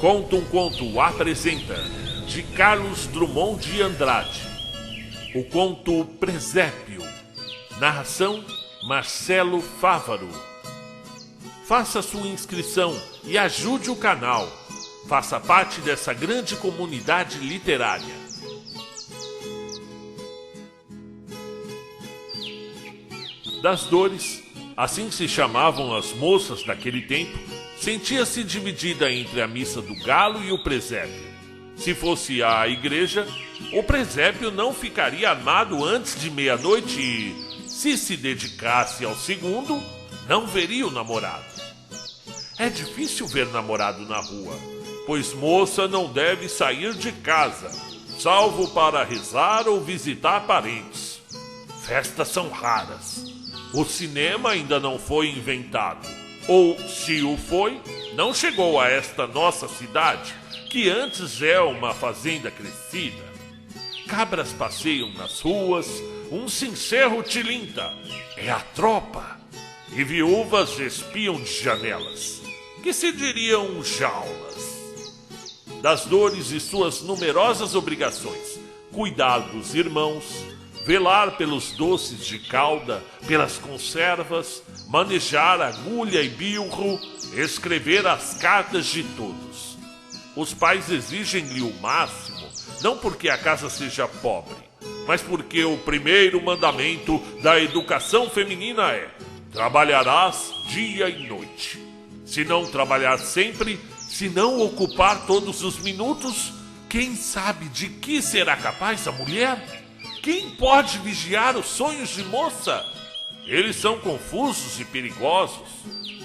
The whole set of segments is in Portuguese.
Conta um Conto apresenta, de Carlos Drummond de Andrade, o conto Presépio. Narração Marcelo Fávaro. Faça sua inscrição e ajude o canal. Faça parte dessa grande comunidade literária. Das Dores, assim se chamavam as moças daquele tempo, sentia-se dividida entre a missa do galo e o presépio. Se fosse à igreja, o presépio não ficaria armado antes de meia-noite e, se dedicasse ao segundo, não veria o namorado. É difícil ver namorado na rua, pois moça não deve sair de casa, salvo para rezar ou visitar parentes. Festas são raras. O cinema ainda não foi inventado. Ou, se o foi, não chegou a esta nossa cidade, que antes é uma fazenda crescida. Cabras passeiam nas ruas, um sincero tilinta, é a tropa. E viúvas espiam de janelas, que se diriam jaulas. Das Dores e suas numerosas obrigações, cuidar dos irmãos, velar pelos doces de calda, pelas conservas, manejar agulha e bilro, escrever as cartas de todos. Os pais exigem-lhe o máximo, não porque a casa seja pobre, mas porque o primeiro mandamento da educação feminina é: trabalharás dia e noite. Se não trabalhar sempre, se não ocupar todos os minutos, quem sabe de que será capaz a mulher? Quem pode vigiar os sonhos de moça? Eles são confusos e perigosos.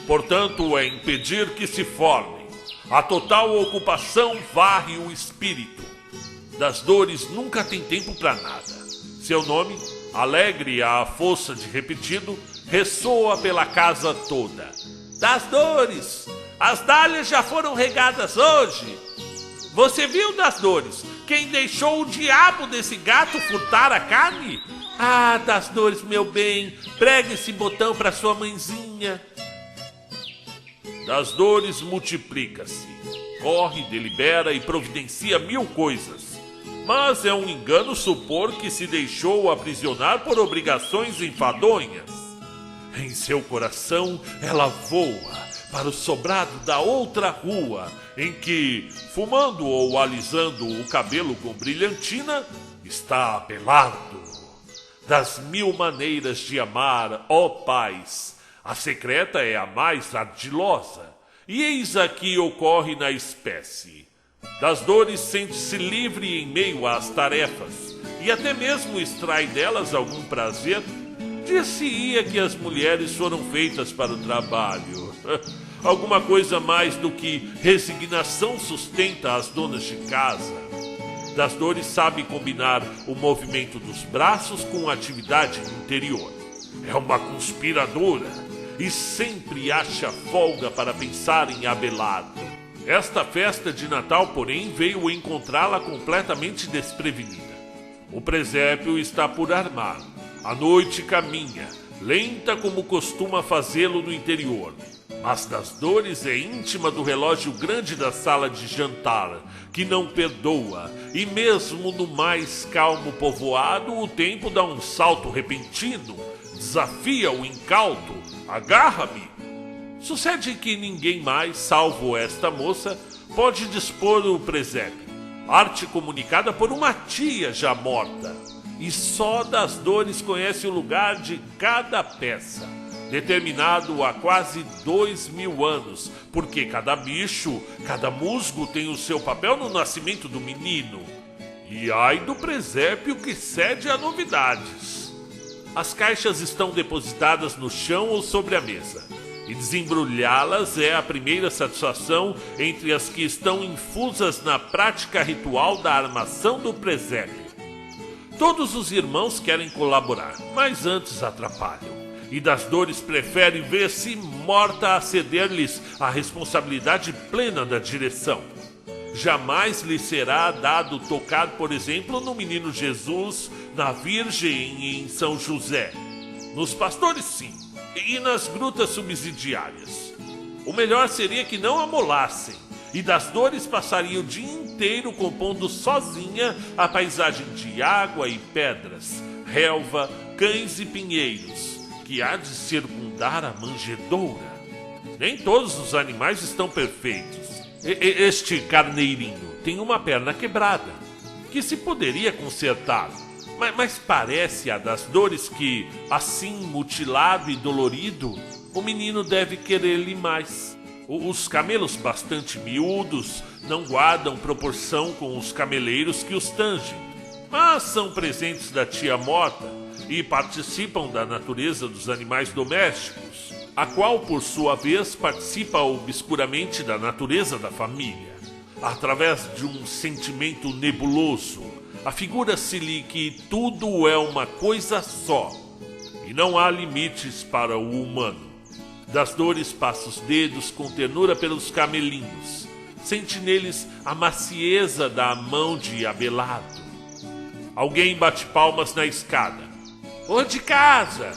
Portanto, é impedir que se formem. A total ocupação varre o espírito. Das Dores nunca tem tempo para nada. Seu nome, alegre à força de repetido, ressoa pela casa toda. Das Dores! As dálias já foram regadas hoje. Você viu, Das Dores, quem deixou o diabo desse gato furtar a carne? Ah, Das Dores, meu bem, pregue esse botão para sua mãezinha. Das Dores multiplica-se, corre, delibera e providencia mil coisas. Mas é um engano supor que se deixou aprisionar por obrigações enfadonhas. Em seu coração ela voa para o sobrado da outra rua, em que, fumando ou alisando o cabelo com brilhantina, está Abelardo. Das mil maneiras de amar, ó pais, a secreta é a mais ardilosa, e eis aqui ocorre na espécie. Das Dores sente-se livre em meio às tarefas, e até mesmo extrai delas algum prazer. Dir-se-ia que as mulheres foram feitas para o trabalho. Alguma coisa mais do que resignação sustenta as donas de casa. Das Dores sabe combinar o movimento dos braços com a atividade interior. É uma conspiradora e sempre acha folga para pensar em Abelardo. Esta festa de Natal, porém, veio encontrá-la completamente desprevenida. O presépio está por armar. A noite caminha, lenta como costuma fazê-lo no interior. Mas Das Dores é íntima do relógio grande da sala de jantar, que não perdoa, e mesmo no mais calmo povoado o tempo dá um salto repentino, desafia o incauto, agarra-me. Sucede que ninguém mais, salvo esta moça, pode dispor o presépio, arte comunicada por uma tia já morta, e só Das Dores conhece o lugar de cada peça, determinado há quase 2000 anos, porque cada bicho, cada musgo tem o seu papel no nascimento do menino. E ai do presépio que cede a novidades. As caixas estão depositadas no chão ou sobre a mesa, e desembrulhá-las é a primeira satisfação entre as que estão infusas na prática ritual da armação do presépio. Todos os irmãos querem colaborar, mas antes atrapalham. E Das Dores prefere ver-se morta a ceder-lhes a responsabilidade plena da direção. Jamais lhe será dado tocar, por exemplo, no Menino Jesus, na Virgem e em São José. Nos pastores, sim, e nas grutas subsidiárias. O melhor seria que não amolassem, E das Dores passaria o dia inteiro compondo sozinha a paisagem de água e pedras, relva, cães e pinheiros, que há de circundar a manjedoura. Nem todos os animais estão perfeitos. Este carneirinho tem uma perna quebrada, que se poderia consertar, mas parece a das Dores que, assim mutilado e dolorido, o menino deve querer-lhe mais. Os camelos bastante miúdos não guardam proporção com os cameleiros que os tangem, mas são presentes da tia morta e participam da natureza dos animais domésticos, a qual, por sua vez, participa obscuramente da natureza da família. Através de um sentimento nebuloso, afigura-se-lhe que tudo é uma coisa só, e não há limites para o humano. Das Dores passa os dedos com ternura pelos camelinhos. Sente neles a macieza da mão de Abelardo. Alguém bate palmas na escada. Ô de casa!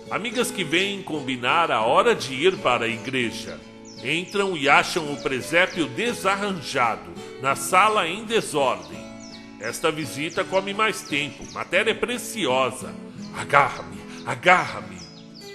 Amigas que vêm combinar a hora de ir para a igreja. Entram e acham o presépio desarranjado, na sala em desordem. Esta visita come mais tempo, matéria preciosa. Agarra-me, agarra-me.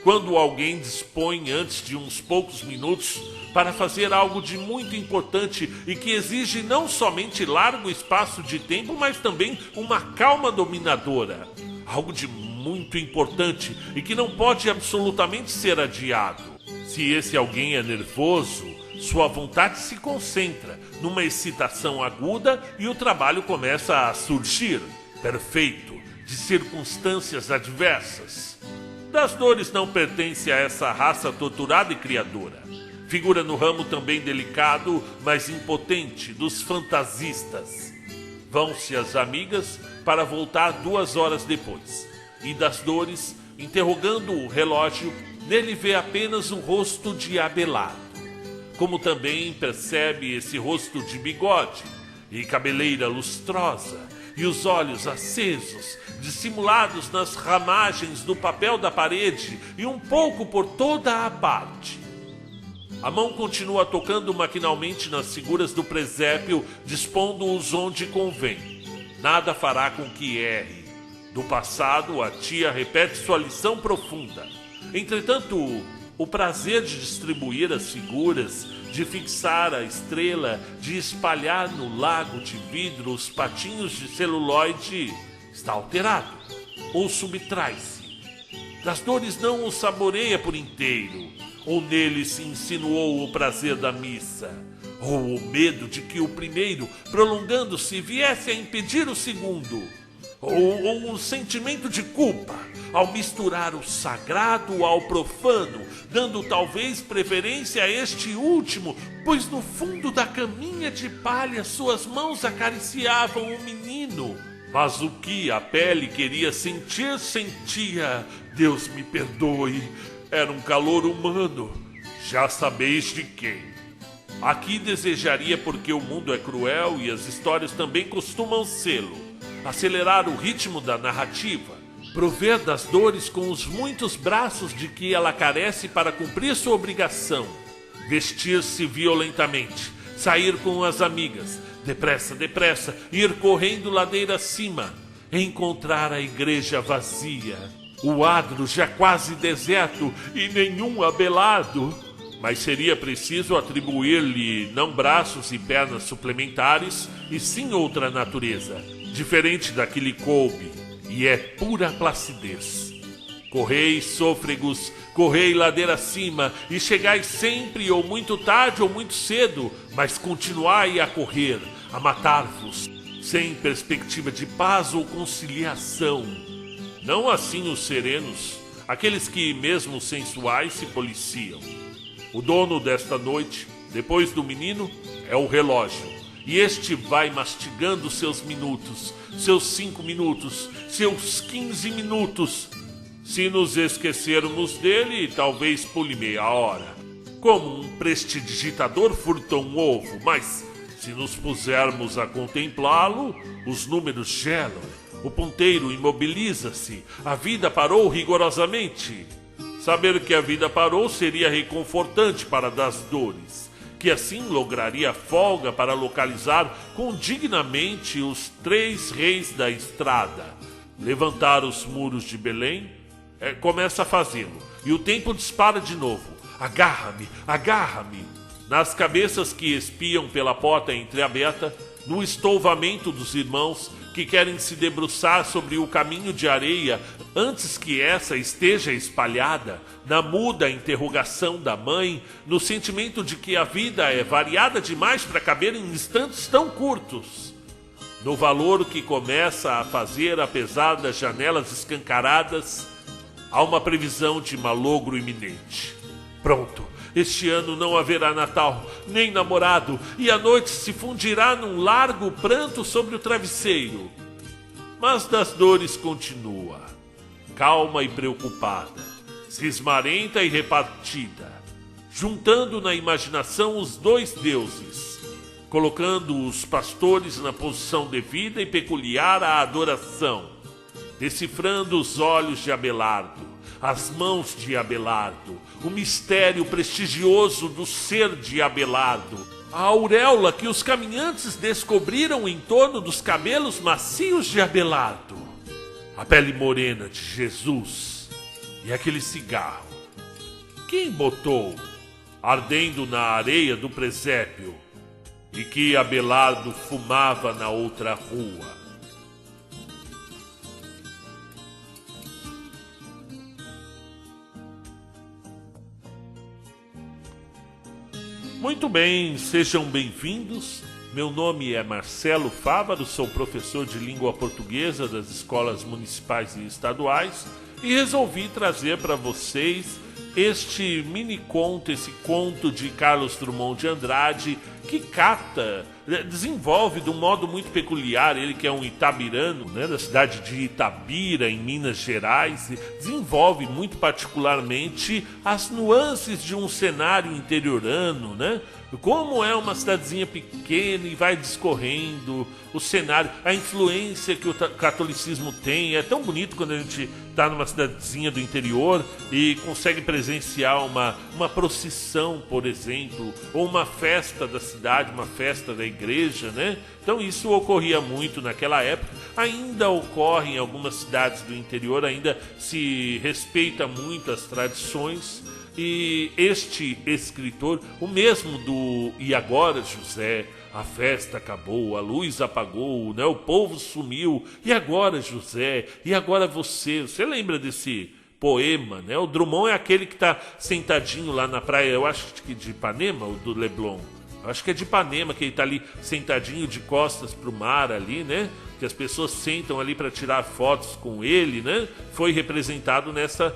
Quando alguém dispõe antes de uns poucos minutos para fazer algo de muito importante e que exige não somente largo espaço de tempo, mas também uma calma dominadora. Algo de muito importante e que não pode absolutamente ser adiado. Se esse alguém é nervoso, sua vontade se concentra numa excitação aguda e o trabalho começa a surgir, perfeito, de circunstâncias adversas. Das Dores não pertence a essa raça torturada e criadora. Figura no ramo também delicado, mas impotente, dos fantasistas. Vão-se as amigas para voltar 2 horas depois. E das Dores, interrogando o relógio, nele vê apenas o rosto de Abelardo. Como também percebe esse rosto de bigode e cabeleira lustrosa, e os olhos acesos, dissimulados nas ramagens do papel da parede e um pouco por toda a parte. A mão continua tocando maquinalmente nas figuras do presépio, dispondo-os onde convém. Nada fará com que erre. Do passado, a tia repete sua lição profunda. Entretanto, o prazer de distribuir as figuras, de fixar a estrela, de espalhar no lago de vidro os patinhos de celuloide, está alterado ou subtrai-se. Das Dores não o saboreia por inteiro, ou nele se insinuou o prazer da missa, ou o medo de que o primeiro, prolongando-se, viesse a impedir o segundo, ou um sentimento de culpa, ao misturar o sagrado ao profano, dando talvez preferência a este último, pois no fundo da caminha de palha suas mãos acariciavam o menino. Mas o que a pele queria sentir, sentia. Deus me perdoe, era um calor humano, já sabeis de quem. Aqui desejaria, porque o mundo é cruel e as histórias também costumam sê-lo, acelerar o ritmo da narrativa, prover das Dores com os muitos braços de que ela carece para cumprir sua obrigação, vestir-se violentamente, sair com as amigas, depressa, depressa, ir correndo ladeira acima, encontrar a igreja vazia, o adro já quase deserto e nenhum Abelardo. Mas seria preciso atribuir-lhe não braços e pernas suplementares, e sim outra natureza, diferente da que lhe coube, e é pura placidez. Correi, sôfregos, correi ladeira acima, e chegais sempre ou muito tarde ou muito cedo, mas continuai a correr, a matar-vos, sem perspectiva de paz ou conciliação. Não assim os serenos, aqueles que, mesmo sensuais, se policiam. O dono desta noite, depois do menino, é o relógio, e este vai mastigando seus minutos, seus 5 minutos, seus 15 minutos. Se nos esquecermos dele, talvez pule meia hora. Como um prestidigitador furta um ovo, mas se nos pusermos a contemplá-lo, os números gelam, o ponteiro imobiliza-se, a vida parou rigorosamente. Saber que a vida parou seria reconfortante para das Dores, que assim lograria folga para localizar condignamente os 3 reis da estrada. Levantar os muros de Belém, começa a fazê-lo, e o tempo dispara de novo. Agarra-me, agarra-me! Nas cabeças que espiam pela porta entreaberta, no estouvamento dos irmãos que querem se debruçar sobre o caminho de areia antes que essa esteja espalhada, na muda interrogação da mãe, no sentimento de que a vida é variada demais para caber em instantes tão curtos, no valor que começa a fazer apesar das janelas escancaradas, há uma previsão de malogro iminente. Pronto! Este ano não haverá Natal, nem namorado, e a noite se fundirá num largo pranto sobre o travesseiro. Mas das dores continua, calma e preocupada, cismarenta e repartida, juntando na imaginação os 2 deuses, colocando os pastores na posição devida e peculiar à adoração, decifrando os olhos de Abelardo, as mãos de Abelardo, o mistério prestigioso do ser de Abelardo, a auréola que os caminhantes descobriram em torno dos cabelos macios de Abelardo, a pele morena de Jesus e aquele cigarro. Quem botou, ardendo na areia do presépio, e que Abelardo fumava na outra rua? Muito bem, sejam bem-vindos. Meu nome é Marcelo Fávaro, sou professor de língua portuguesa das escolas municipais e estaduais e resolvi trazer para vocês este mini conto, esse conto de Carlos Drummond de Andrade, que desenvolve de um modo muito peculiar, ele que é um itabirano, né, da cidade de Itabira, em Minas Gerais, desenvolve muito particularmente as nuances de um cenário interiorano, né? Como é uma cidadezinha pequena e vai discorrendo o cenário, a influência que o catolicismo tem. É tão bonito quando a gente está numa cidadezinha do interior e consegue presenciar uma procissão, por exemplo, ou uma festa da cidade, uma festa da igreja, né? Então isso ocorria muito naquela época, ainda ocorre em algumas cidades do interior, ainda se respeita muito as tradições. E este escritor, o mesmo do E Agora José, a festa acabou, a luz apagou, né? O povo sumiu, e agora José, e agora você lembra desse poema, né? O Drummond é aquele que está sentadinho lá na praia, eu acho que de Ipanema, ou do Leblon, eu acho que é de Ipanema, que ele está ali sentadinho de costas para o mar ali, né? Que as pessoas sentam ali para tirar fotos com ele, né? Foi representado nessa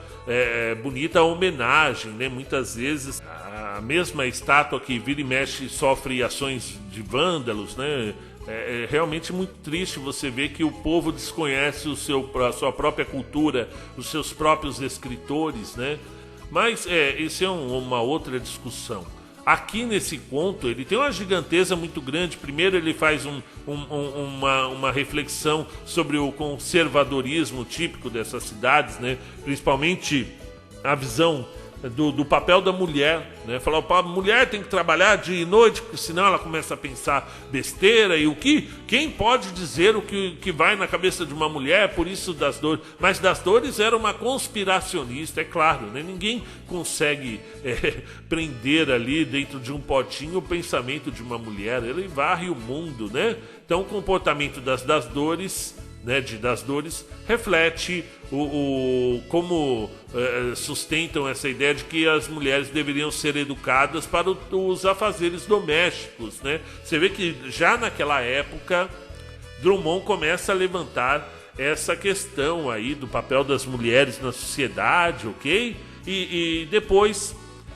bonita homenagem, né? Muitas vezes a mesma estátua que vira e mexe sofre ações de vândalos, né? É realmente muito triste você ver que o povo desconhece a sua própria cultura, os seus próprios escritores, né? Mas isso é uma outra discussão. Aqui nesse conto ele tem uma giganteza muito grande. Primeiro ele faz uma reflexão sobre o conservadorismo típico dessas cidades, né? Principalmente a visão do papel da mulher, né? Falar, a mulher tem que trabalhar dia e noite, porque senão ela começa a pensar besteira. E quem pode dizer o que vai na cabeça de uma mulher, por isso das dores. Mas das dores era uma conspiracionista, é claro, né? Ninguém consegue prender ali dentro de um potinho o pensamento de uma mulher. Ele varre o mundo, né? Então o comportamento das dores, né, das dores, reflete como sustentam essa ideia de que as mulheres deveriam ser educadas para os afazeres domésticos, né? Você vê que já naquela época Drummond começa a levantar essa questão aí do papel das mulheres na sociedade, ok? E depois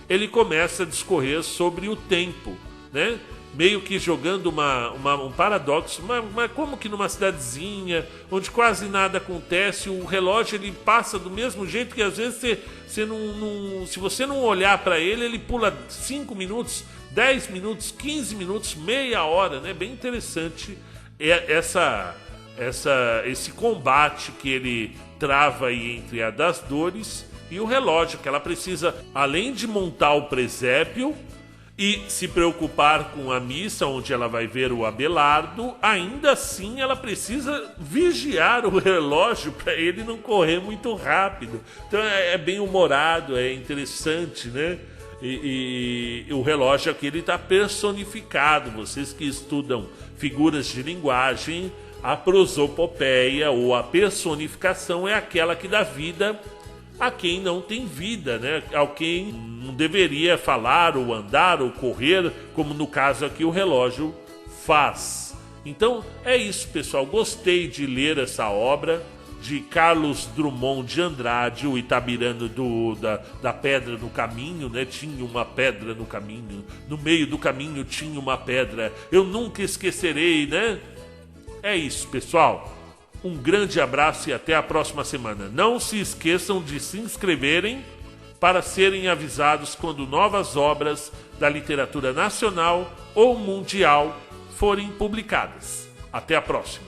ele começa a discorrer sobre o tempo, né? Meio que jogando um paradoxo, mas como que numa cidadezinha onde quase nada acontece, o relógio ele passa do mesmo jeito que às vezes você não, se você não olhar para ele pula 5 minutos, 10 minutos, 15 minutos, meia hora, né? Bem interessante esse combate que ele trava aí entre a das dores e o relógio, que ela precisa, além de montar o presépio, e se preocupar com a missa onde ela vai ver o Abelardo, ainda assim ela precisa vigiar o relógio para ele não correr muito rápido. Então é bem humorado, é interessante, né? E o relógio aqui ele está personificado. Vocês que estudam figuras de linguagem, a prosopopeia ou a personificação é aquela que dá vida a quem não tem vida, né? A quem não deveria falar ou andar ou correr, como no caso aqui o relógio faz. Então é isso, pessoal. Gostei de ler essa obra de Carlos Drummond de Andrade, o Itabirano da Pedra no Caminho, né? Tinha uma pedra no caminho, no meio do caminho tinha uma pedra, eu nunca esquecerei, né? É isso, pessoal. Um grande abraço e até a próxima semana. Não se esqueçam de se inscreverem para serem avisados quando novas obras da literatura nacional ou mundial forem publicadas. Até a próxima.